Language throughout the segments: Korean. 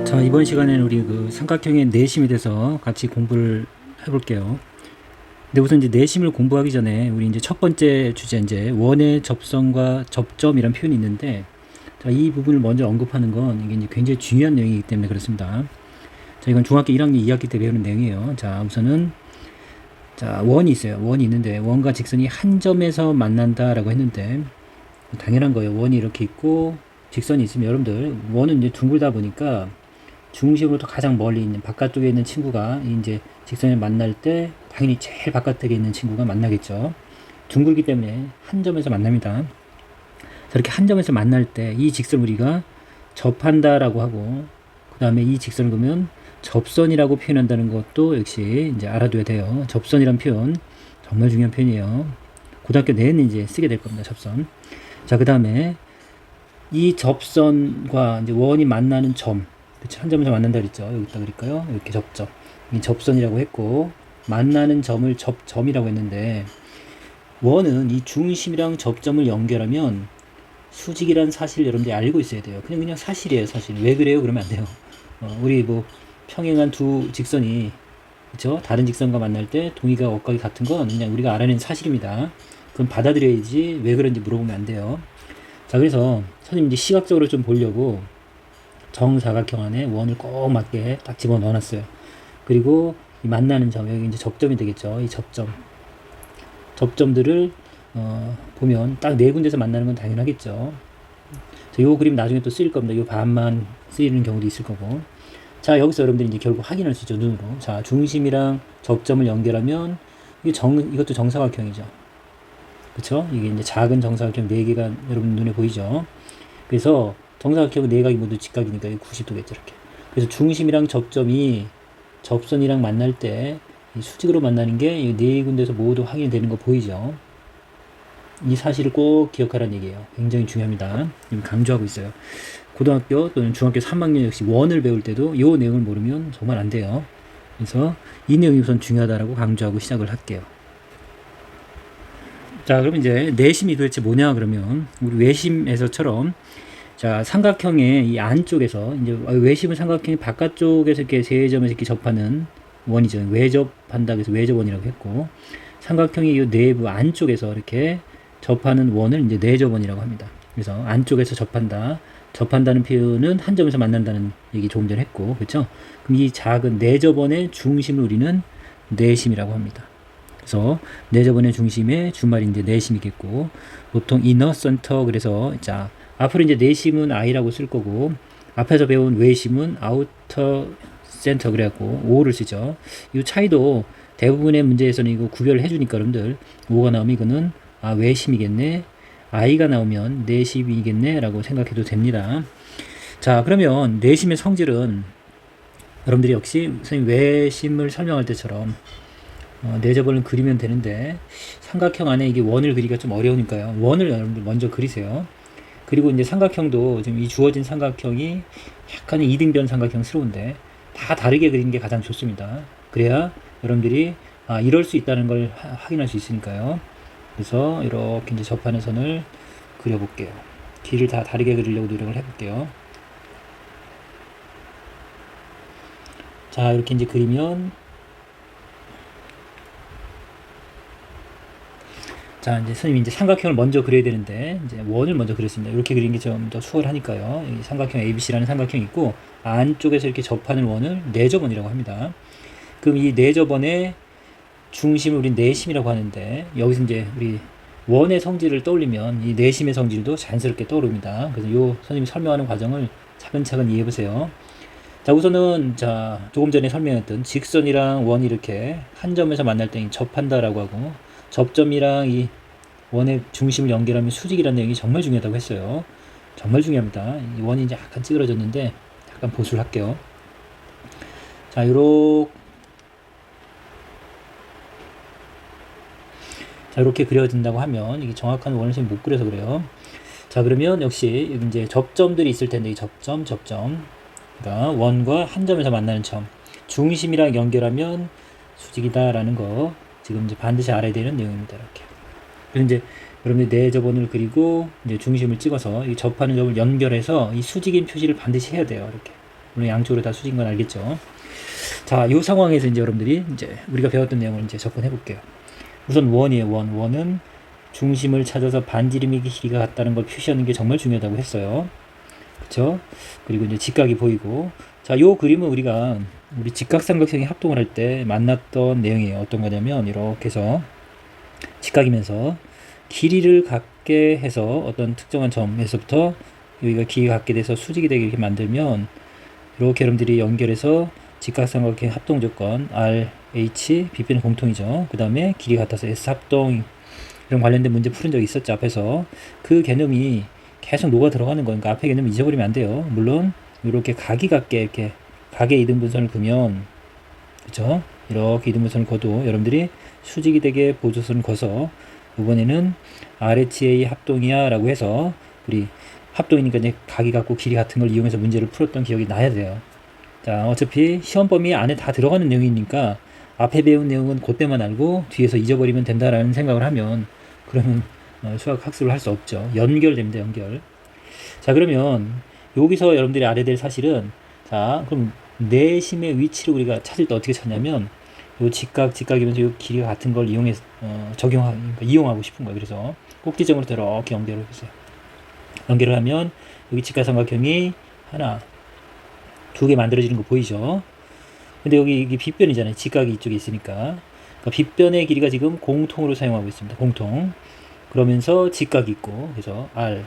자, 이번 시간에는 우리 그 삼각형의 내심에 대해서 같이 공부를 해볼게요. 근데 우선 이제 내심을 공부하기 전에 우리 이제 첫 번째 주제 이제 원의 접선과 접점이란 표현이 있는데, 자, 이 부분을 먼저 언급하는 건 이게 이제 굉장히 중요한 내용이기 때문에 그렇습니다. 자, 이건 중학교 1학년 2학기 때 배우는 내용이에요. 자, 우선은 자, 원이 있어요. 원이 있는데 원과 직선이 한 점에서 만난다라고 했는데 당연한 거예요. 원이 이렇게 있고 직선이 있으면 여러분들 원은 이제 둥글다 보니까 중심으로부터 가장 멀리 있는 바깥쪽에 있는 친구가 이제 직선에 만날 때 당연히 제일 바깥쪽에 있는 친구가 만나겠죠. 둥글기 때문에 한 점에서 만납니다. 저렇게 한 점에서 만날 때 이 직선을 우리가 접한다라고 하고, 그 다음에 이 직선을 보면 접선이라고 표현한다는 것도 역시 이제 알아둬야 돼요. 접선이란 표현 정말 중요한 표현이에요. 고등학교 내내 이제 쓰게 될 겁니다. 접선. 자, 그 다음에 이 접선과 이제 원이 만나는 점, 그렇죠? 한 점에서 만난다 그랬죠. 여기다 그릴까요? 이렇게 접점. 이 접선이라고 했고, 만나는 점을 접점이라고 했는데, 원은 이 중심이랑 접점을 연결하면 수직이란 사실을 여러분들이 알고 있어야 돼요. 그냥 사실이에요, 사실. 왜 그래요? 그러면 안 돼요. 우리 뭐 평행한 두 직선이, 그렇죠? 다른 직선과 만날 때 동의가 억각이 같은 건 그냥 우리가 알아낸 사실입니다. 그럼 받아들여야지 왜 그런지 물어보면 안 돼요. 자, 그래서 선생님 이제 시각적으로 좀 보려고 정사각형 안에 원을 꼭 맞게 딱 집어 넣어놨어요. 그리고 이 만나는 점, 여기 이제 접점이 되겠죠. 이 접점들을 보면 딱 네 군데서 만나는 건 당연하겠죠. 이 그림 나중에 또 쓰일 겁니다. 이 반만 쓰이는 경우도 있을 거고. 자, 여기서 여러분들이 이제 결국 확인할 수 있죠, 눈으로. 자, 중심이랑 접점을 연결하면 이것도 정사각형이죠. 그쵸? 이게 이제 작은 정사각형 4개가 여러분 눈에 보이죠? 그래서 정사각형은 내각이 모두 직각이니까 90도겠죠, 이렇게. 그래서 중심이랑 접점이 접선이랑 만날 때 수직으로 만나는 게 이 네 군데서 모두 확인되는 거 보이죠? 이 사실을 꼭 기억하라는 얘기예요. 굉장히 중요합니다. 지금 강조하고 있어요. 고등학교 또는 중학교 3학년 역시 원을 배울 때도 이 내용을 모르면 정말 안 돼요. 그래서 이 내용이 우선 중요하다라고 강조하고 시작을 할게요. 자, 그럼 이제 내심이 도대체 뭐냐 그러면 우리 외심에서처럼, 자, 삼각형의 이 안쪽에서 이제 외심은 삼각형의 바깥쪽에서 이렇게 세 점에서 이렇게 접하는 원이죠. 외접한다 그래서 외접원이라고 했고, 삼각형의 이 내부 안쪽에서 이렇게 접하는 원을 이제 내접원이라고 합니다. 그래서 안쪽에서 접한다는 표현은 한 점에서 만난다는 얘기 조금 전에 했고, 그렇죠? 그럼 이 작은 내접원의 중심을 우리는 내심이라고 합니다. 그래서 내접원의 중심의 주말이 이제 내심이겠고, 보통 이너 센터, 그래서 자, 앞으로 이제 내심은 I라고 쓸 거고, 앞에서 배운 외심은 아우터 센터 그래갖고 O를 쓰죠. 이 차이도 대부분의 문제에서는 이거 구별을 해주니까 여러분들 O가 나오면 이거는 외심이겠네, I가 나오면 내심이겠네 라고 생각해도 됩니다. 자, 그러면 내심의 성질은 여러분들이 역시 선생님 외심을 설명할 때처럼 내접원을 그리면 되는데, 삼각형 안에 이게 원을 그리기가 좀 어려우니까요. 원을 여러분들 먼저 그리세요. 그리고 이제 삼각형도 지금 이 주어진 삼각형이 약간의 이등변 삼각형스러운데 다 다르게 그리는 게 가장 좋습니다. 그래야 여러분들이 이럴 수 있다는 걸 확인할 수 있으니까요. 그래서 이렇게 이제 접하는 선을 그려볼게요. 길을 다 다르게 그리려고 노력을 해볼게요. 자, 이렇게 이제 그리면, 자, 이제 선생님이 이제 삼각형을 먼저 그려야 되는데, 이제 원을 먼저 그렸습니다. 이렇게 그리는 게 좀 더 수월하니까요. 이 삼각형 ABC라는 삼각형이 있고, 안쪽에서 이렇게 접하는 원을 내접원이라고 합니다. 그럼 이 내접원의 중심을 우리 내심이라고 하는데, 여기서 이제 우리 원의 성질을 떠올리면 이 내심의 성질도 자연스럽게 떠오릅니다. 그래서 요 선생님이 설명하는 과정을 차근차근 이해해 보세요. 자, 우선은 자, 조금 전에 설명했던 직선이랑 원이 이렇게 한 점에서 만날 때 접한다라고 하고, 접점이랑 이 원의 중심을 연결하면 수직이라는 내용이 정말 중요하다고 했어요. 정말 중요합니다. 이 원이 이제 약간 찌그러졌는데 약간 보수를 할게요. 자, 이렇게 그려진다고 하면 이게 정확한 원을 지금 못 그려서 그래요. 자, 그러면 역시 이제 접점들이 있을 텐데, 이 접점, 그러니까 원과 한 점에서 만나는 점, 중심이랑 연결하면 수직이다라는 거 지금 이제 반드시 알아야 되는 내용입니다. 이렇게. 그래서 이제 여러분들 내접원을 그리고 이제 중심을 찍어서 이 접하는 점을 연결해서 이 수직인 표시를 반드시 해야 돼요. 이렇게 물론 양쪽으로 다 수직인 건 알겠죠. 자, 이 상황에서 이제 여러분들이 이제 우리가 배웠던 내용을 이제 접근해 볼게요. 우선 원이에요. 원은 중심을 찾아서 반지름의 길이가 같다는 걸 표시하는 게 정말 중요하다고 했어요. 그쵸? 그리고 이제 직각이 보이고, 자, 요 그림은 우리가 우리 직각삼각형의 합동을 할 때 만났던 내용이에요. 어떤 거냐면 이렇게 해서 직각이면서 길이를 갖게 해서 어떤 특정한 점에서부터 여기가 길이가 갖게 돼서 수직이 되게 이렇게 만들면 이렇게 여러분들이 연결해서 직각삼각형 합동 조건 R, H, B변이 공통이죠. 그 다음에 길이 같아서 S 합동 이런 관련된 문제 푸른 적이 있었죠. 앞에서 그 개념이 계속 녹아 들어가는 거니까 앞에 개념 잊어버리면 안 돼요. 물론 이렇게 각이 같게 이렇게 각의 이등분선을 그면 그쵸? 이렇게 이등분선을 거도 여러분들이 수직이 되게 보조선을 거서 이번에는 RHA 합동이야 라고 해서 우리 합동이니까 이제 각이 같고 길이 같은 걸 이용해서 문제를 풀었던 기억이 나야 돼요. 자, 어차피 시험 범위 안에 다 들어가는 내용이니까 앞에 배운 내용은 그때만 알고 뒤에서 잊어버리면 된다라는 생각을 하면 그러면 수학 학습을 할 수 없죠. 연결됩니다. 연결. 자, 그러면 여기서 여러분들이 알아야 될 사실은 자, 그럼 내심의 위치를 우리가 찾을 때 어떻게 찾냐면 요 직각이면서 요 길이가 같은 걸 이용해서 이용하고 싶은 거예요. 그래서 꼭지점으로 이렇게 연결을 해보세요. 연결을 하면 여기 직각삼각형이 하나, 두 개 만들어지는 거 보이죠? 근데 여기 이게 빗변이잖아요. 직각이 이쪽에 있으니까. 그러니까 빗변의 길이가 지금 공통으로 사용하고 있습니다. 공통. 그러면서 직각이 있고, 그래서 R.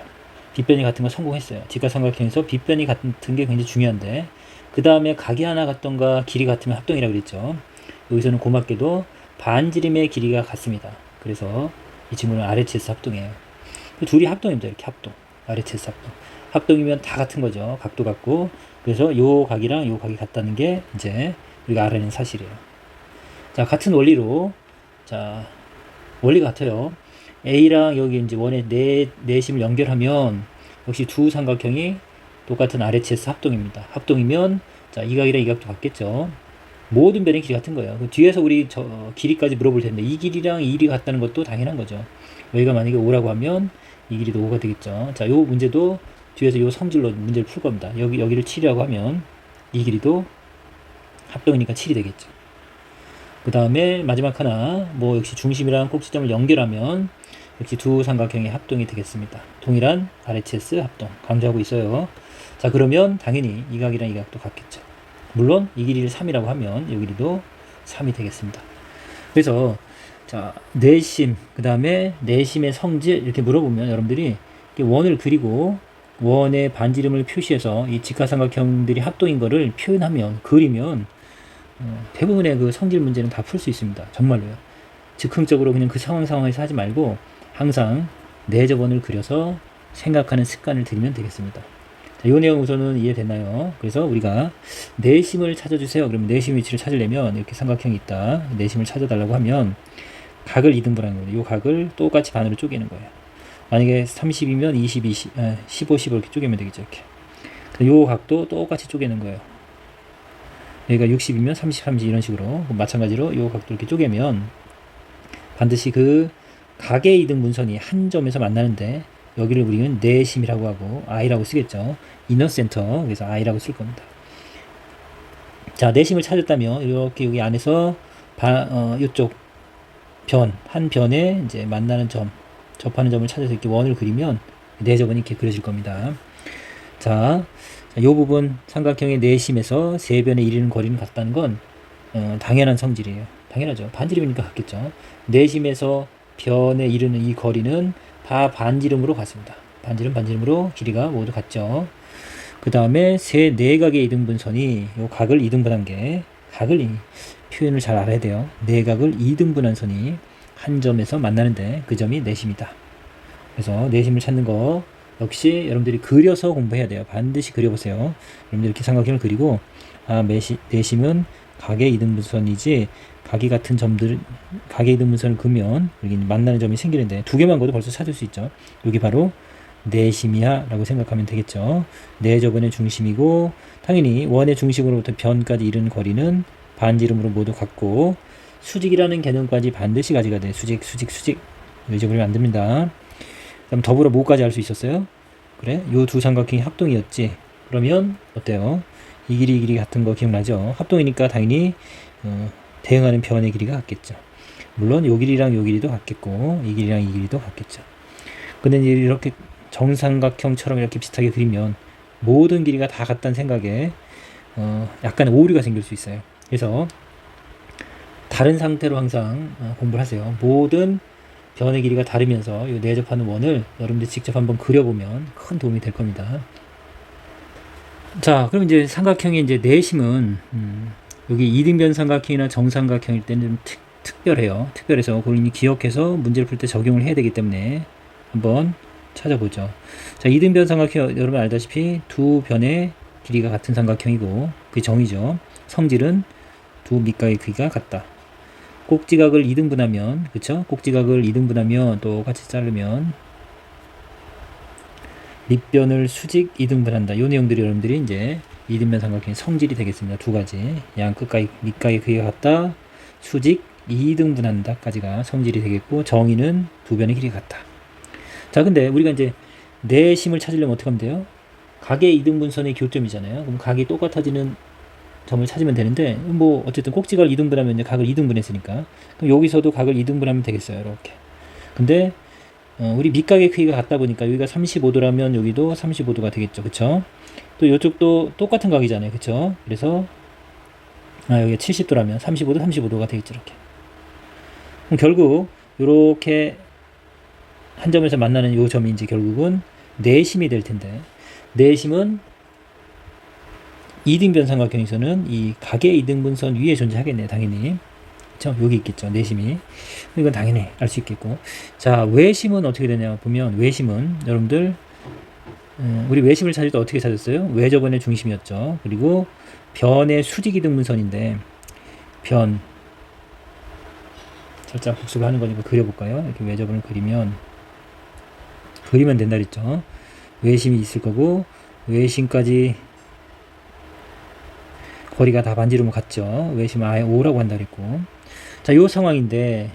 빗변이 같은 거 성공했어요. 직각삼각형에서 빗변이 같은 게 굉장히 중요한데, 그 다음에 각이 하나 같던가 길이 같으면 합동이라고 그랬죠. 여기서는 고맙게도 반지름의 길이가 같습니다. 그래서 이 친구는 RHS 합동이에요. 둘이 합동입니다. 이렇게 합동. RHS 합동. 합동이면 다 같은 거죠. 각도 같고. 그래서 요 각이랑 요 각이 같다는 게 이제 우리가 알아내는 사실이에요. 자, 같은 원리로 자, 원리 같아요. A랑 여기 이제 원의 내심을 연결하면 역시 두 삼각형이 똑같은 RHS 합동입니다. 합동이면 자, 이 각이랑 이 각도 같겠죠. 모든 변의 길이 같은 거예요. 뒤에서 우리 길이까지 물어볼 텐데 이 길이랑 이 길이가 같다는 것도 당연한 거죠. 여기가 만약에 5라고 하면 이 길이도 5가 되겠죠. 자, 요 문제도 뒤에서 요 성질로 문제를 풀 겁니다. 여기를 7이라고 하면 이 길이도 합동이니까 7이 되겠죠. 그 다음에 마지막 하나 뭐 역시 중심이랑 꼭지점을 연결하면 역시 두 삼각형의 합동이 되겠습니다. 동일한 RHS 합동 강조하고 있어요. 자, 그러면 당연히 이 각이랑 이 각도 같겠죠. 물론 이 길이를 3이라고 하면 이 길이도 3이 되겠습니다. 그래서 자, 내심 그 다음에 내심의 성질 이렇게 물어보면 여러분들이 원을 그리고 원의 반지름을 표시해서 이 직각삼각형들이 합동인 거를 표현하면 그리면 대부분의 그 성질 문제는 다 풀 수 있습니다. 정말로요. 즉흥적으로 그냥 그 상황에서 하지 말고 항상 내접원을 그려서 생각하는 습관을 들이면 되겠습니다. 자, 이 내용 우선은 이해됐나요? 그래서 우리가 내심을 찾아주세요. 그러면 내심 위치를 찾으려면 이렇게 삼각형이 있다. 내심을 찾아달라고 하면 각을 2등분하는 거예요. 이 각을 똑같이 반으로 쪼개는 거예요. 만약에 30이면 15, 15 이렇게 쪼개면 되겠죠. 이렇게. 이 각도 똑같이 쪼개는 거예요. 여기가 60이면 30, 30 이런 식으로 마찬가지로 이 각도 이렇게 쪼개면 반드시 그 각의 이등분선이 한 점에서 만나는데 여기를 우리는 내심이라고 하고 I라고 쓰겠죠. 이너센터 그래서 I라고 쓸 겁니다. 자, 내심을 찾았다면 이렇게 여기 안에서 이쪽 한 변에 이제 만나는 점 접하는 점을 찾아서 이렇게 원을 그리면 내접원이 이렇게 그려질 겁니다. 자, 이 부분 삼각형의 내심에서 세 변에 이르는 거리는 같다는 건 당연한 성질이에요. 당연하죠. 반지름이니까 같겠죠. 내심에서 변에 이르는 이 거리는 다 반지름으로 같습니다. 반지름으로 길이가 모두 같죠. 그 다음에 세 내각의 이등분선이 이 각을 이등분한 게 각을 표현을 잘 알아야 돼요. 내각을 이등분한 선이 한 점에서 만나는데 그 점이 내심이다. 그래서 내심을 찾는 거 역시 여러분들이 그려서 공부해야 돼요. 반드시 그려보세요. 여러분들 이렇게 삼각형을 그리고 내심은 각의 이등분선이지 각이 같은 점들 각의 이등분선을 그으면 여기 만나는 점이 생기는데 두 개만 그어도 벌써 찾을 수 있죠. 여기 바로 내심이야 라고 생각하면 되겠죠. 내접원의 중심이고 당연히 원의 중심으로부터 변까지 이르는 거리는 반지름으로 모두 같고 수직이라는 개념까지 반드시 가져가야 돼요. 수직 잊어버리면 안 됩니다. 그럼 더불어 뭐까지 알 수 있었어요? 그래? 요 두 삼각형이 합동이었지. 그러면 어때요? 이 길이 같은 거 기억나죠? 합동이니까 당연히 대응하는 변의 길이가 같겠죠. 물론 요 길이랑 요 길이도 같겠고 이 길이랑 이 길이도 같겠죠. 근데 이제 이렇게 정삼각형처럼 이렇게 비슷하게 그리면 모든 길이가 다 같다는 생각에 약간의 오류가 생길 수 있어요. 그래서 다른 상태로 항상 공부를 하세요. 모든 변의 길이가 다르면서 이 내접하는 원을 여러분들 직접 한번 그려보면 큰 도움이 될 겁니다. 자, 그럼 이제 삼각형의 이제 내심은 여기 이등변 삼각형이나 정삼각형일 때는 좀 특별해요. 특별해서 그걸 이미 기억해서 문제를 풀 때 적용을 해야 되기 때문에 한번 찾아보죠. 자, 이등변 삼각형 여러분 알다시피 두 변의 길이가 같은 삼각형이고 그게 정의죠. 성질은 두 밑각의 크기가 같다. 꼭지각을 2등분하면 그쵸? 꼭지각을 2등분하면 똑같이 자르면 밑변을 수직 2등분한다. 요 내용들이 여러분들이 이제 이등변 삼각형의 성질이 되겠습니다. 두 가지. 양 끝각의 밑각의 크기가 같다. 수직 2등분한다 까지가 성질이 되겠고 정의는 두 변의 길이가 같다. 자, 근데 우리가 이제 내심을 찾으려면 어떻게 하면 돼요? 각의 이등분선의 교점이잖아요. 그럼 각이 똑같아지는 점을 찾으면 되는데 뭐 어쨌든 꼭지각을 2등분하면 이제 각을 2등분했으니까 그럼 여기서도 각을 2등분하면 되겠어요. 이렇게. 근데 우리 밑각의 크기가 같다 보니까 여기가 35도라면 여기도 35도가 되겠죠. 그쵸? 또 이쪽도 똑같은 각이잖아요. 그쵸? 그래서 여기가 70도라면 35도 35도가 되겠죠. 이렇게. 그럼 결국 이렇게 한 점에서 만나는 요 점이 이제 결국은 내심이 될 텐데 내심은 이등변 삼각형에서는 이 각의 이등분선 위에 존재하겠네요. 당연히. 그쵸? 여기 있겠죠. 내심이. 이건 당연히 알 수 있겠고. 자, 외심은 어떻게 되냐 보면 외심은 여러분들 우리 외심을 찾을 때 어떻게 찾았어요? 외접원의 중심이었죠. 그리고 변의 수직 이등분선인데 변 살짝 복습하는 거니까 그려볼까요? 이렇게 외접원을 그리면 된다 그랬죠. 외심이 있을 거고 외심까지 거리가 다 반지름으로 같죠. 외심은 아예 5라고 한다 그랬고. 자, 요 상황인데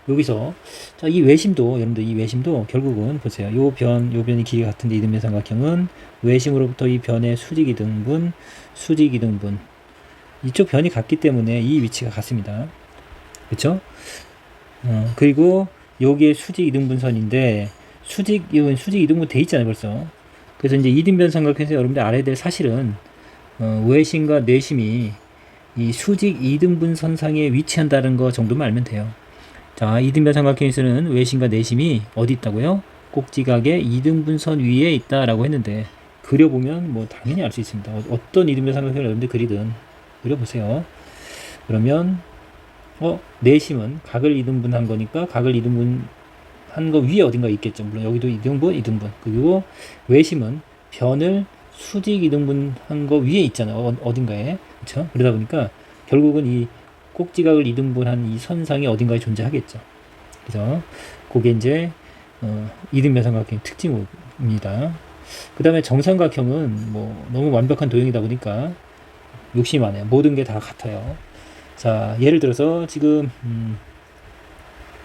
여기서 자, 이 외심도 여러분들 이 외심도 결국은 보세요. 요 변이 길이가 같은데 이등변 삼각형은 외심으로부터 이 변의 수직 이등분 이쪽 변이 같기 때문에 이 위치가 같습니다. 그렇죠? 그리고 여기에 수직 이등분선인데 이건 수직 이등분 돼 있잖아요, 벌써. 그래서 이제 이등변 삼각형에서 여러분들 알아야 될 사실은 외심과 내심이 이 수직 이등분 선상에 위치한다는 거 정도만 알면 돼요. 자, 이등변 삼각형에서는 외심과 내심이 어디 있다고요? 꼭지각의 이등분선 위에 있다라고 했는데 그려보면 뭐 당연히 알 수 있습니다. 어떤 이등변 삼각형을 여러분들 그리든 그려보세요. 그러면 내심은 각을 이등분한 거니까 각을 이등분한 거 위에 어딘가 있겠죠. 물론 여기도 이등분. 그리고 외심은 변을 수직 이등분한 거 위에 있잖아요. 어딘가에. 그렇죠? 그러다 보니까 결국은 이 꼭지각을 이등분한 이 선상이 어딘가에 존재하겠죠. 그래서 그게 이제 이등변 삼각형의 특징입니다. 그 다음에 정삼각형은 뭐 너무 완벽한 도형이다 보니까 욕심이 많아요. 모든 게 다 같아요. 자, 예를 들어서 지금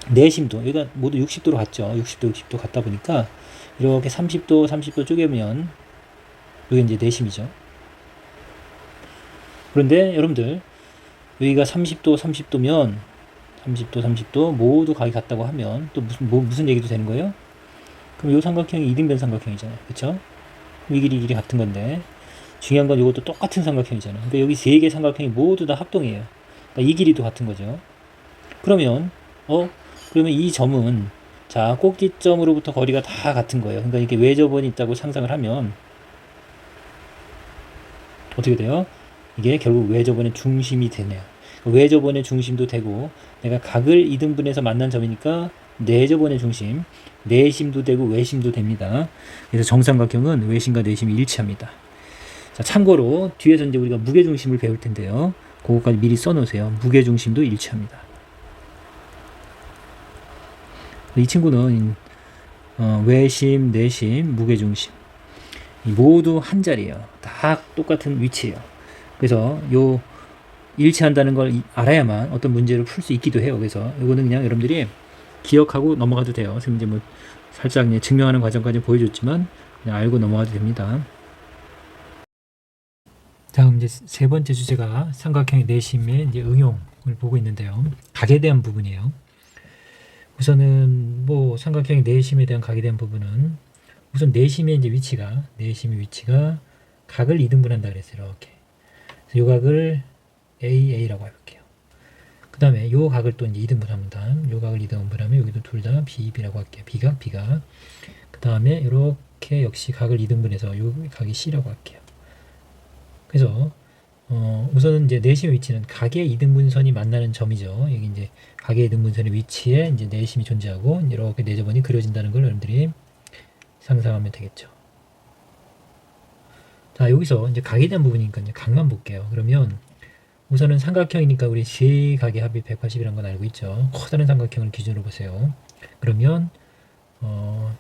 내심도 여기가 모두 60도로 같죠. 60도 같다 보니까 이렇게 30도 쪼개면 이게 이제 내심이죠. 그런데 여러분들 여기가 30도면 30도 모두 각이 같다고 하면 또 무슨 얘기도 되는 거예요? 그럼 이 삼각형이 이등변 삼각형이잖아요. 그쵸? 이 길이 같은 건데 중요한 건 이것도 똑같은 삼각형이잖아요. 그러니까 여기 세 개의 삼각형이 모두 다 합동이에요. 그러니까 이 길이도 같은 거죠. 그러면 이 점은 자, 꼭지점으로부터 거리가 다 같은 거예요. 그러니까 이렇게 외접원이 있다고 상상을 하면 어떻게 돼요? 이게 결국 외접원의 중심이 되네요. 외접원의 중심도 되고 내가 각을 이등분해서 만난 점이니까 내접원의 중심, 내심도 되고 외심도 됩니다. 그래서 정삼각형은 외심과 내심이 일치합니다. 자, 참고로 뒤에서 이제 우리가 무게중심을 배울 텐데요. 그거까지 미리 써놓으세요. 무게중심도 일치합니다. 이 친구는 외심, 내심, 무게중심 모두 한 자리예요. 다 똑같은 위치예요. 그래서 요 일치한다는 걸 알아야만 어떤 문제를 풀 수 있기도 해요. 그래서 이거는 그냥 여러분들이 기억하고 넘어가도 돼요. 지금 이제 뭐 살짝 증명하는 과정까지 보여줬지만 그냥 알고 넘어가도 됩니다. 다음 이제 세 번째 주제가 삼각형의 내심의 이제 응용을 보고 있는데요. 각에 대한 부분이에요. 우선은 뭐 삼각형의 내심에 대한 각에 대한 부분은 우선 내심의 이제 내심의 위치가 각을 2등분한다 그랬어요. 이렇게. 그래서 요 각을 AA라고 해볼게요. 그 다음에 요 각을 또 이제 2등분합니다. 요 각을 2등분하면 여기도 둘 다 BB라고 할게요. B각. 그 다음에 이렇게 역시 각을 2등분해서 요 각이 C라고 할게요. 그래서 우선은 이제 내심의 위치는 각의 이등분선이 만나는 점이죠. 여기 이제 각의 이등분선의 위치에 이제 내심이 존재하고 이렇게 내접원이 그려진다는 걸 여러분들이 상상하면 되겠죠. 자, 여기서 이제 각에 대한 부분이니까 이제 각만 볼게요. 그러면 우선은 삼각형이니까 우리 세 각의 합이 180이라는 건 알고 있죠. 커다란 삼각형을 기준으로 보세요. 그러면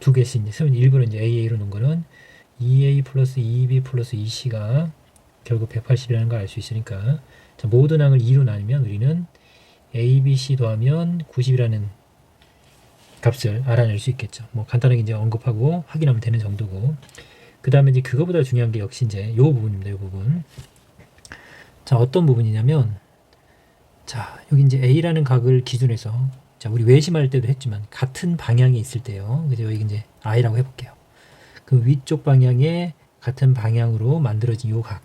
두 개씩 이제 일부러 이제 AA로 놓은 거는 2A 플러스 2B 플러스 2C가 결국 180이라는 걸 알 수 있으니까 자, 모든 항을 2로 나누면 우리는 A, B, C 더하면 90이라는 값을 알아낼 수 있겠죠. 뭐 간단하게 이제 언급하고 확인하면 되는 정도고 그 다음에 이제 그거보다 중요한 게 역시 이제 요 부분입니다. 요 부분. 자, 어떤 부분이냐면 자, 여기 이제 A라는 각을 기준해서 자, 우리 외심할 때도 했지만 같은 방향에 있을 때요. 그래서 여기 이제 I라고 해볼게요. 그 위쪽 방향에 같은 방향으로 만들어진 요 각.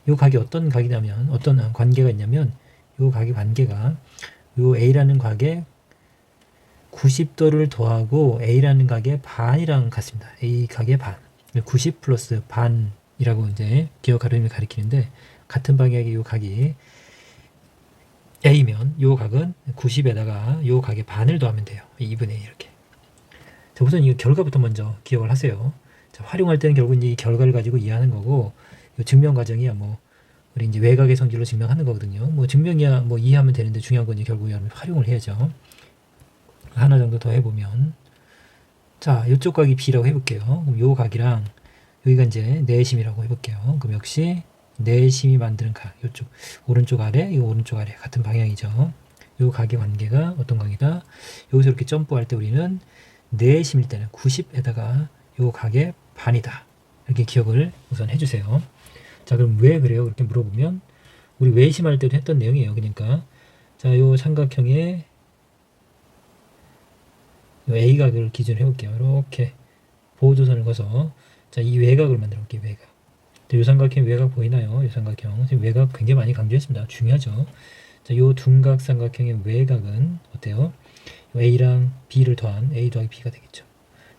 요 각이 어떤 각이냐면 어떤 관계가 있냐면 요 각의 관계가 요 A라는 각에 90도를 더하고 A라는 각의 반이랑 같습니다. A 각의 반. 90 플러스 반이라고 이제 기억하려면 가리키는데 같은 방향의 요 각이 A면 요 각은 90에다가 요 각의 반을 더하면 돼요. 2분의 1 이렇게. 자, 우선 이 결과부터 먼저 기억을 하세요. 자, 활용할 때는 결국 이제 이 결과를 가지고 이해하는 거고 증명 과정이야 뭐 우리 이제 외곽의 성질로 증명하는 거거든요. 뭐 증명이야 뭐 이해하면 되는데 중요한 건 이제 결국 여러분 활용을 해야죠. 하나 정도 더 해보면 자 이쪽 각이 B라고 해볼게요. 그럼 요 각이랑 여기가 이제 내심이라고 해볼게요. 그럼 역시 내심이 만드는 각 이쪽 오른쪽 아래 이 오른쪽 아래 같은 방향이죠. 요 각의 관계가 어떤 각이다. 여기서 이렇게 점프할 때 우리는 내심일 때는 90에다가 요 각의 반이다. 이렇게 기억을 우선 해주세요. 자, 그럼 왜 그래요? 그렇게 물어보면 우리 외심할 때도 했던 내용이에요. 그러니까 자, 요 삼각형의 요 A각을 기준으로 해볼게요. 이렇게 보조선을 그어서 자, 이 외곽을 만들어 볼게요. 외곽. 요 삼각형 외곽 보이나요? 요 삼각형. 지금 외곽 굉장히 많이 강조했습니다. 중요하죠. 자, 요 둔각 삼각형의 외곽은 어때요? A랑 B를 더한 A 더하기 B가 되겠죠.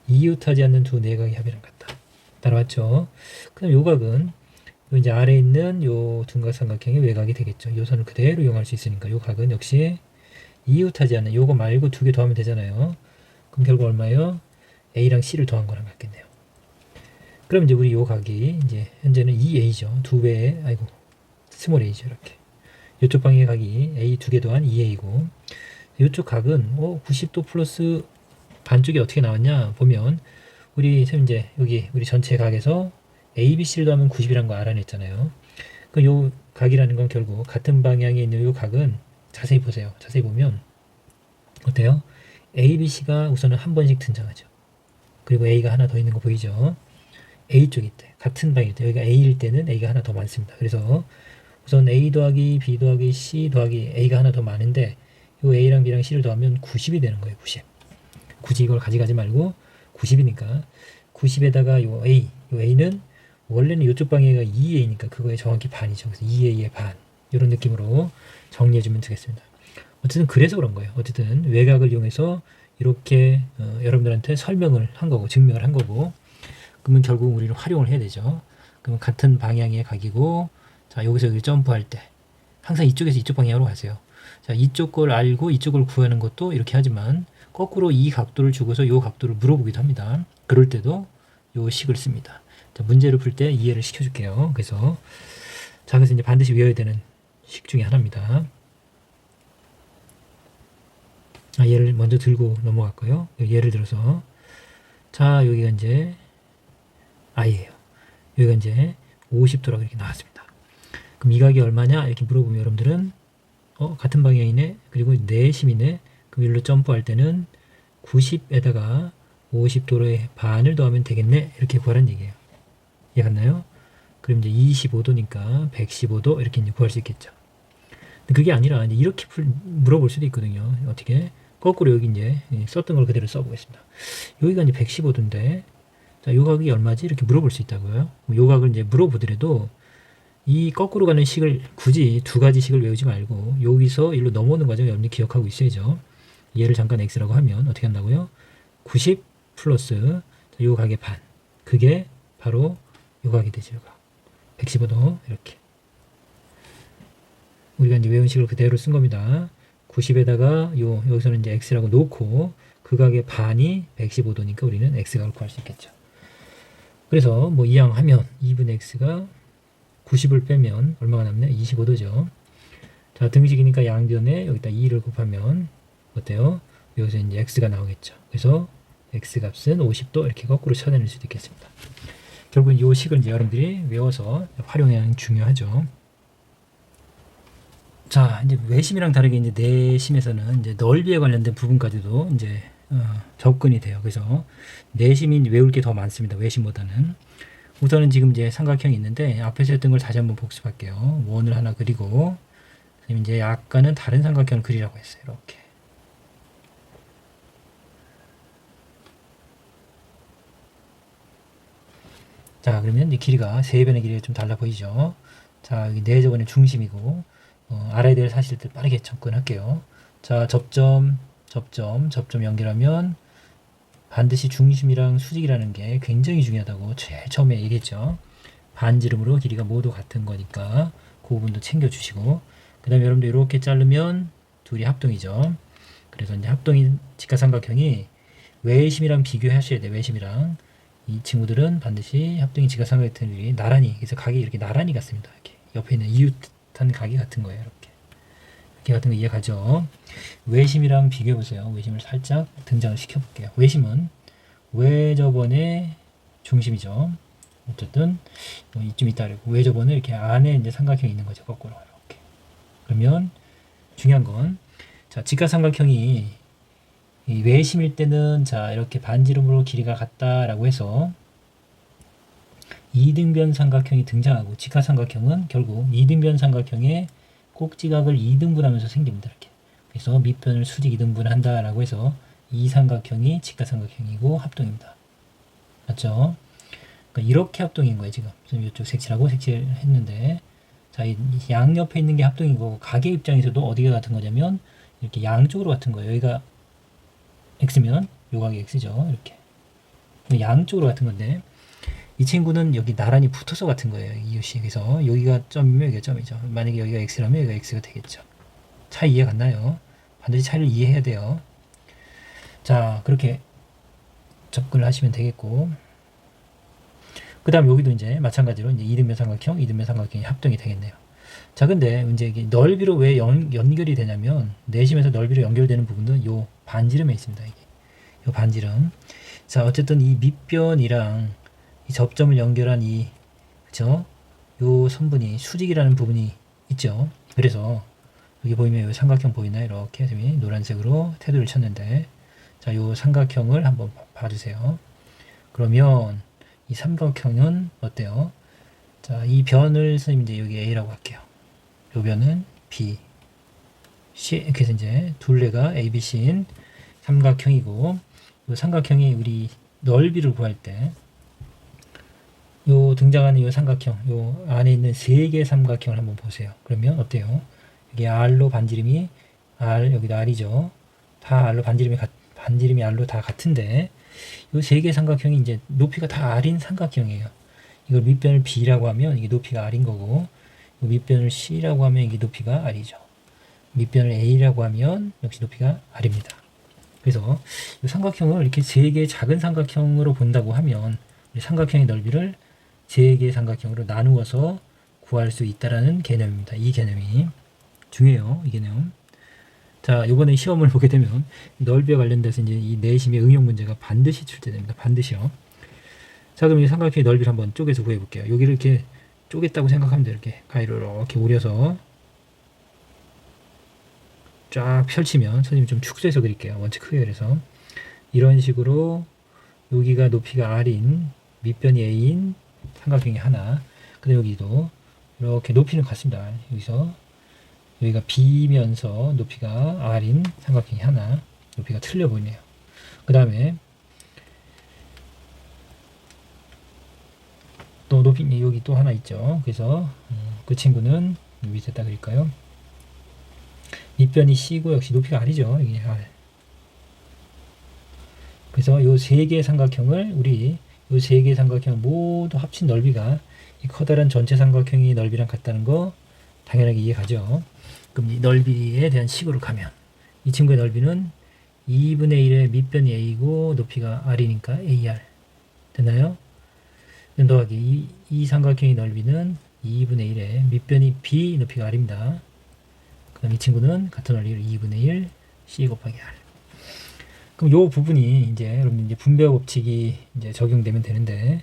이웃하지 않는 두 내각의 합이랑 같다. 따라왔죠? 그럼 요 각은 요 이제 아래에 있는 요 둔각 삼각형의 외곽이 되겠죠. 요 선을 그대로 이용할 수 있으니까 요 각은 역시 이웃하지 않는 요거 말고 두 개 더하면 되잖아요. 그럼 결국 얼마예요? A랑 C를 더한 거랑 같겠네요. 그럼 이제 우리 요 각이 이제 현재는 2A죠. 두 배의 아이고 스몰 A죠. 이렇게. 이쪽 방향의 각이 A 두 개 더한 2A고 이쪽 각은 90도 플러스 반쪽이 어떻게 나왔냐 보면 우리 이제 여기 우리 전체 각에서 A, B, C를 더하면 90이라는 거 알아냈잖아요. 그럼 요 각이라는 건 결국 같은 방향에 있는 요 각은 자세히 보세요. 자세히 보면 어때요? A, B, C가 우선은 한 번씩 등장하죠. 그리고 A가 하나 더 있는 거 보이죠? A 쪽일 때 같은 방향일 때 여기가 A일 때는 A가 하나 더 많습니다. 그래서 우선 A 더하기 B 더하기 C 더하기 A가 하나 더 많은데 요 A랑 B랑 C를 더하면 90이 되는 거예요. 90. 굳이 이걸 가져가지 말고 90이니까 90에다가 요 A는 원래는 이쪽 방향이 2A니까 그거의 정확히 반이죠. 그래서 2A의 반 이런 느낌으로 정리해주면 되겠습니다. 어쨌든 그래서 그런 거예요. 어쨌든 외곽을 이용해서 이렇게 여러분들한테 설명을 한 거고 증명을 한 거고 그러면 결국 우리는 활용을 해야 되죠. 그러면 같은 방향의 각이고 자 여기서 여기 점프할 때 항상 이쪽에서 이쪽 방향으로 가세요. 자 이쪽 걸 알고 이쪽을 구하는 것도 이렇게 하지만 거꾸로 이 각도를 주고서 이 각도를 물어보기도 합니다. 그럴 때도 이 식을 씁니다. 자, 문제를 풀 때 이해를 시켜줄게요. 그래서 자 그래서 이제 반드시 외워야 되는 식 중에 하나입니다. 얘를 먼저 들고 넘어갈까요? 예를 들어서 자 여기가 이제 I예요. 여기가 이제 50도라고 이렇게 나왔습니다. 그럼 이 각이 얼마냐 이렇게 물어보면 여러분들은 같은 방향이네 그리고 내심이네 그럼 일로 점프할 때는 90에다가 50도의 반을 더하면 되겠네 이렇게 구하라는 얘기예요. 이해 갔나요? 그럼 이제 25도니까 115도 이렇게 이제 구할 수 있겠죠. 근데 그게 아니라 이제 이렇게 물어볼 수도 있거든요. 어떻게? 거꾸로 여기 이제 썼던 걸 그대로 써보겠습니다. 여기가 이제 115도인데, 자, 요 각이 얼마지? 이렇게 물어볼 수 있다고요. 요 각을 이제 물어보더라도 이 거꾸로 가는 식을 굳이 두 가지 식을 외우지 말고 여기서 일로 넘어오는 과정을 여러분이 기억하고 있어야죠. 얘를 잠깐 x라고 하면 어떻게 한다고요? 90 플러스 요 각의 반. 그게 바로 요 각이 되죠. 요 각. 115도 이렇게. 우리가 이제 외운 식을 그대로 쓴 겁니다. 90에다가 여기서는 이제 x라고 놓고 그 각의 반이 115도니까 우리는 x각을 구할 수 있겠죠. 그래서 뭐 이항하면 2분의 x가 90을 빼면 얼마가 남나요? 25도죠. 자, 등식이니까 양변에 여기다 2를 곱하면 어때요? 여기서 이제 x가 나오겠죠. 그래서 x 값은 50도 이렇게 거꾸로 쳐내릴 수도 있겠습니다. 결국 이 식을 이제 여러분들이 외워서 활용해야 하는 중요하죠. 자, 이제 외심이랑 다르게 이제 내심에서는 이제 넓이에 관련된 부분까지도 이제 접근이 돼요. 그래서 내심이 외울 게 더 많습니다. 외심보다는. 우선은 지금 이제 삼각형이 있는데 앞에서 했던 걸 다시 한번 복습할게요. 원을 하나 그리고 이제 약간은 다른 삼각형을 그리라고 했어요. 이렇게. 자, 그러면 이 길이가 세 변의 길이가 좀 달라 보이죠? 자, 여기 네 저번에 중심이고 알아야 될 사실들 빠르게 접근할게요. 자, 접점 연결하면 반드시 중심이랑 수직이라는 게 굉장히 중요하다고 제일 처음에 얘기했죠. 반지름으로 길이가 모두 같은 거니까 그 부분도 챙겨주시고, 그 다음에 여러분들 이렇게 자르면 둘이 합동이죠. 그래서 이제 합동인 직각삼각형이 외심이랑 비교하셔야 돼요. 외심이랑. 이 친구들은 반드시 합동인 직각삼각형들이 나란히, 그래서 각이 이렇게 나란히 같습니다. 이렇게 옆에 있는 이웃한 각이 같은 거예요. 이렇게 같은 거 이해가죠? 외심이랑 비교해 보세요. 외심을 살짝 등장을 시켜 볼게요. 외심은 외접원의 중심이죠. 어쨌든 뭐 이쯤 있다 그러고 외접원은 이렇게 안에 이제 삼각형이 있는 거죠. 거꾸로 이렇게. 그러면 중요한 건 자, 직각삼각형이 이 외심일 때는 자, 이렇게 반지름으로 길이가 같다라고 해서 이등변 삼각형이 등장하고, 직각삼각형은 결국 이등변 삼각형의 꼭지각을 2등분하면서 생깁니다. 이렇게. 그래서 밑변을 수직 2등분 한다라고 해서 이 삼각형이 직각삼각형이고 합동입니다. 맞죠? 그러니까 이렇게 합동인 거예요. 지금 이쪽 색칠하고 색칠했는데, 자, 이 양옆에 있는 게 합동이고 각의 입장에서도 어디가 같은 거냐면 이렇게 양쪽으로 같은 거예요. 여기가 x면 요 각이 x죠. 이렇게 양쪽으로 같은 건데, 이 친구는 여기 나란히 붙어서 같은 거예요. 이웃이. 그래서 여기가 점이면 여기가 점이죠. 만약에 여기가 x라면 여기가 x가 되겠죠. 차이 이해 갔나요? 반드시 차이를 이해해야 돼요. 자, 그렇게 접근을 하시면 되겠고, 그 다음 여기도 이제 마찬가지로 이제 이등변 삼각형이 합동이 되겠네요. 자, 근데 이제 이게 넓이로 왜 연결이 되냐면, 내심에서 넓이로 연결되는 부분은 요 반지름에 있습니다. 이게 요 반지름. 자, 어쨌든 이 밑변이랑 이 접점을 연결한 그쵸? 요 선분이 수직이라는 부분이 있죠. 그래서 여기 보이면 요 삼각형 보이나요? 이렇게 노란색으로 테두리를 쳤는데, 자, 요 삼각형을 한번 봐주세요. 그러면 이 삼각형은 어때요? 자, 이 변을 선생님 이제 여기 A라고 할게요. 요 변은 B, C, 그래서 이제 둘레가 A, B, C인 삼각형이고, 요 삼각형이 우리 넓이를 구할 때 요 등장하는 요 삼각형, 요 안에 있는 세 개의 삼각형을 한번 보세요. 그러면 어때요? 여기 R로 반지름이 R, 여기도 R이죠. 다 R로 반지름이 R로 다 같은데, 요 세 개의 삼각형이 이제 높이가 다 R인 삼각형이에요. 이걸 밑변을 B라고 하면 이게 높이가 R인 거고, 요 밑변을 C라고 하면 이게 높이가 R이죠. 밑변을 A라고 하면 역시 높이가 R입니다. 그래서 이 삼각형을 이렇게 세 개의 작은 삼각형으로 본다고 하면 우리 삼각형의 넓이를 세 개의 삼각형으로 나누어서 구할 수 있다라는 개념입니다. 이 개념이 중요해요. 이 개념. 자, 이번에 시험을 보게 되면 넓이와 관련돼서 이제 이 내심의 응용 문제가 반드시 출제됩니다. 반드시요. 자, 그럼 이 삼각형의 넓이를 한번 쪼개서 구해 볼게요. 여기를 이렇게 쪼갰다고 생각하면 돼요. 이렇게 가위로 이렇게 오려서 쫙 펼치면, 선생님 좀 축소해서 그릴게요. 원체 크게 그래서 이런 식으로 여기가 높이가 R인, 밑변이 A인 삼각형이 하나, 근데 여기도 이렇게 높이는 같습니다. 여기가 B면서 높이가 R인 삼각형이 하나, 높이가 틀려 보이네요. 그 다음에 또 높이 여기 또 하나 있죠. 그래서 그 친구는 밑에다 그릴까요? 밑변이 C고 역시 높이가 R이죠. 이게 R. 그래서 요 세 개의 삼각형을 요 세 개의 삼각형 모두 합친 넓이가 이 커다란 전체 삼각형의 넓이랑 같다는 거 당연하게 이해가죠. 그럼 이 넓이에 대한 식으로 가면 이 친구의 넓이는 2분의 1의 밑변이 A고 높이가 R이니까 AR 됐나요? 더하기 이 삼각형의 넓이는 2분의 1의 밑변이 B 높이가 R입니다. 그 다음 이 친구는 같은 원리로 2분의 1 C 곱하기 R. 그럼 요 부분이 이제 여러분 이제 분배 법칙이 이제 적용되면 되는데,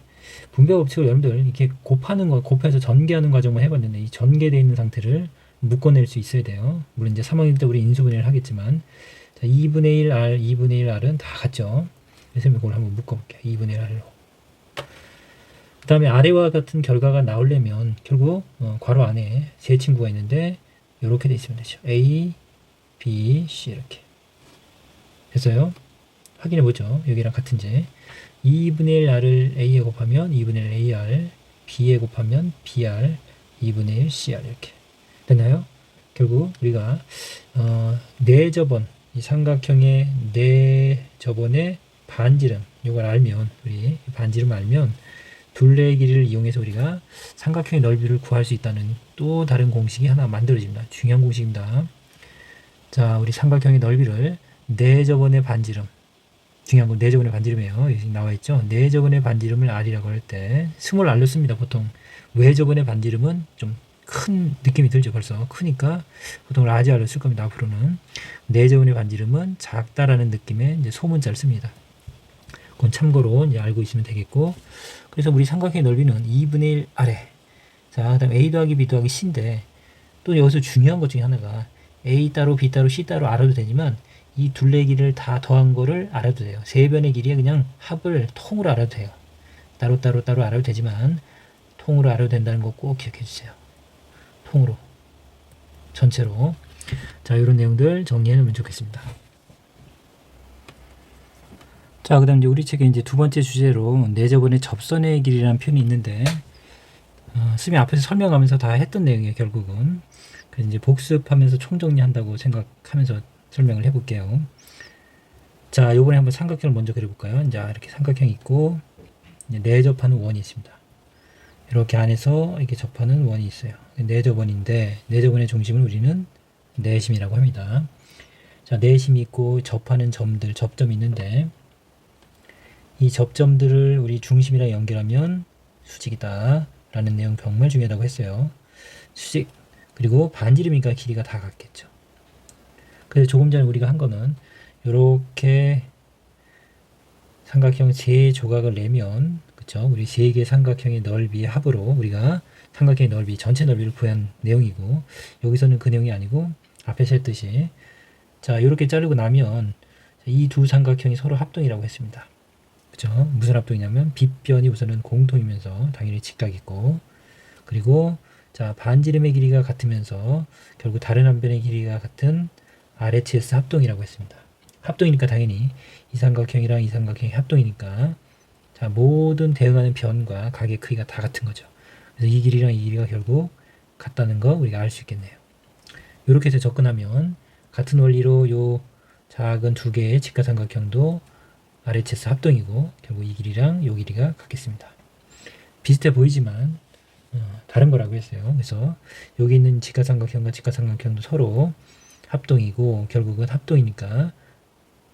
분배 법칙을 여러분들 이렇게 곱해서 전개하는 과정을 해봤는데, 이 전개되어 있는 상태를 묶어낼 수 있어야 돼요. 물론 이제 3학년 때 우리 인수분해를 하겠지만, 자, 2분의 1 R, 2분의 1 R은 다 같죠. 그래서 이걸 한번 묶어볼게요. 2분의 1 R로. 그 다음에 아래와 같은 결과가 나오려면 결국 괄호 안에 세 친구가 있는데 이렇게 돼 있으면 되죠. A, B, C 이렇게 됐어요. 확인해 보죠. 여기랑 같은지 2분의 1 R을 A에 곱하면 2분의 1 AR, B에 곱하면 BR, 2분의 1 CR 이렇게 됐나요? 결국 우리가 내저번 이 삼각형의 내저번의 반지름 이걸 알면, 우리 반지름 알면 둘레의 길이를 이용해서 우리가 삼각형의 넓이를 구할 수 있다는 또 다른 공식이 하나 만들어집니다. 중요한 공식입니다. 자, 우리 삼각형의 넓이를 내저번의 반지름, 중요한 건 내저번의 반지름이에요. 여기 나와 있죠. 내저번의 반지름을 R이라고 할 때 스몰 R로 씁니다. 보통 외저번의 반지름은 좀 큰 느낌이 들죠. 벌써 크니까 보통 라지 R로 쓸 겁니다. 앞으로는 내저번의 반지름은 작다라는 느낌의 이제 소문자를 씁니다. 그건 참고로 이제 알고 있으면 되겠고, 그래서 우리 삼각형의 넓이는 2분의 1 아래. 자, 그 다음 A 더하기 B 더하기 C인데, 또 여기서 중요한 것 중에 하나가 A 따로 B 따로 C 따로 알아도 되지만 이 둘레의 길이를 다 더한 거를 알아도 돼요. 세 변의 길이에 그냥 합을 통으로 알아도 돼요. 따로 알아도 되지만 통으로 알아도 된다는 거 꼭 기억해 주세요. 통으로. 전체로. 자, 이런 내용들 정리해 놓으면 좋겠습니다. 자, 그 다음 이제 우리 책에 이제 두 번째 주제로 내저번의 접선의 길이라는 표현이 있는데, 쌤이 앞에서 설명하면서 다 했던 내용이에요, 결국은. 그래서 이제 복습하면서 총정리한다고 생각하면서 설명을 해볼게요. 자, 요번에 한번 삼각형을 먼저 그려볼까요? 이제 이렇게 삼각형이 있고, 이제 내접하는 원이 있습니다. 이렇게 안에서 이렇게 접하는 원이 있어요. 내접원인데, 내접원의 중심을 우리는 내심이라고 합니다. 자, 내심이 있고 접하는 점들, 접점이 있는데, 이 접점들을 우리 중심이랑 연결하면 수직이다 라는 내용 정말 중요하다고 했어요. 수직, 그리고 반지름이니까 길이가 다 같겠죠. 그래서 조금 전에 우리가 한 거는 이렇게 삼각형 세 조각을 내면, 그쵸? 우리 세 개의 삼각형의 넓이의 합으로 우리가 삼각형의 넓이, 전체 넓이를 구한 내용이고, 여기서는 그 내용이 아니고 앞에서 했듯이, 자, 이렇게 자르고 나면 이 두 삼각형이 서로 합동이라고 했습니다. 그죠? 무슨 합동이냐면 빗변이 우선은 공통이면서 당연히 직각 있고, 그리고 자, 반지름의 길이가 같으면서 결국 다른 한 변의 길이가 같은 RHS 합동이라고 했습니다. 합동이니까 당연히 이 삼각형이랑 이 삼각형이 합동이니까, 자, 모든 대응하는 변과 각의 크기가 다 같은 거죠. 그래서 이 길이랑 이 길이가 결국 같다는 거 우리가 알 수 있겠네요. 이렇게 해서 접근하면 같은 원리로 요 작은 두 개의 직각삼각형도 RHS 합동이고 결국 이 길이랑 이 길이가 같겠습니다. 비슷해 보이지만 다른 거라고 했어요. 그래서 여기 있는 직각삼각형과 직각삼각형도 서로 합동이고 결국은 합동이니까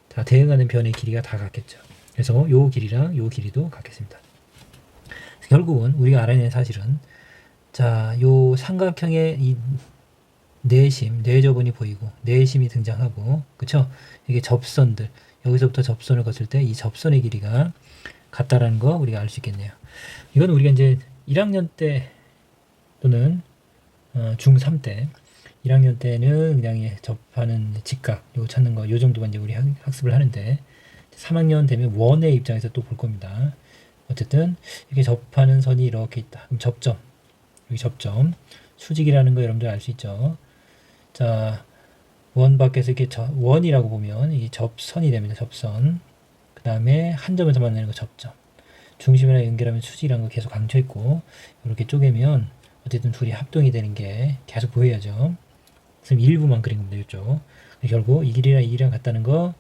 다 대응하는 변의 길이가 다 같겠죠. 그래서 요 길이랑 요 길이도 같겠습니다. 결국은 우리가 알아내는 사실은, 자, 요 삼각형의 이 내심, 내저번이 보이고 내심이 등장하고, 그쵸? 이게 접선들, 여기서부터 접선을 거칠 때 이 접선의 길이가 같다라는 거 우리가 알 수 있겠네요. 이건 우리가 이제 1학년 때 또는 중3 때, 1학년 때는 그냥 접하는 직각 요거 찾는 거 요 정도만 이제 우리 학습을 하는데, 3학년 되면 원의 입장에서 또 볼 겁니다. 어쨌든 이렇게 접하는 선이 이렇게 있다. 그럼 접점, 여기 접점. 수직이라는 거 여러분들 알 수 있죠. 자, 원 밖에서 이렇게 원이라고 보면 이 접선이 됩니다. 접선. 그 다음에 한 점에서 만나는 거 접점. 중심이랑 연결하면 수직이라는 거 계속 강조했고, 이렇게 쪼개면 어쨌든 둘이 합동이 되는 게 계속 보여야죠. 그럼 일부만 그린 겁니다. 이쪽. 결국 이 길이랑 이 길이랑 같다는 거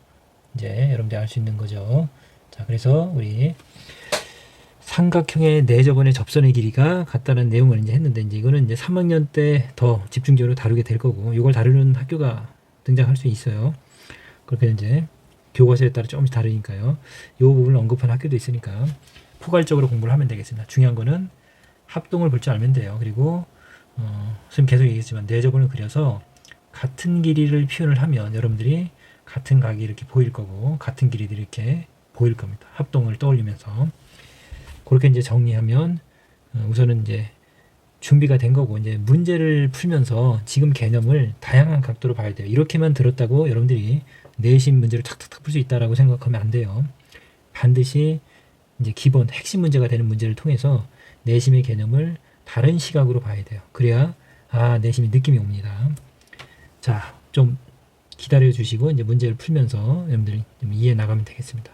이제 여러분들이 알 수 있는 거죠. 자, 그래서 우리 삼각형의 네 저번의 접선의 길이가 같다는 내용을 이제 했는데, 이제 이거는 이제 3학년 때 더 집중적으로 다루게 될 거고, 이걸 다루는 학교가 등장할 수 있어요. 그렇게 이제 교과서에 따라 조금씩 다르니까요. 이 부분을 언급한 학교도 있으니까 포괄적으로 공부를 하면 되겠습니다. 중요한 거는 합동을 볼 줄 알면 돼요. 그리고 선생님 계속 얘기했지만 네 저번을 그려서 같은 길이를 표현을 하면 여러분들이 같은 각이 이렇게 보일 거고, 같은 길이들이 이렇게 보일 겁니다. 합동을 떠올리면서. 그렇게 이제 정리하면 우선은 이제 준비가 된 거고, 이제 문제를 풀면서 지금 개념을 다양한 각도로 봐야 돼요. 이렇게만 들었다고 여러분들이 내신 문제를 탁탁탁 풀 수 있다라고 생각하면 안 돼요. 반드시 이제 기본 핵심 문제가 되는 문제를 통해서 내심의 개념을 다른 시각으로 봐야 돼요. 그래야 내심이 느낌이 옵니다. 자, 좀 기다려 주시고 이제 문제를 풀면서 여러분들이 좀 이해해 나가면 되겠습니다.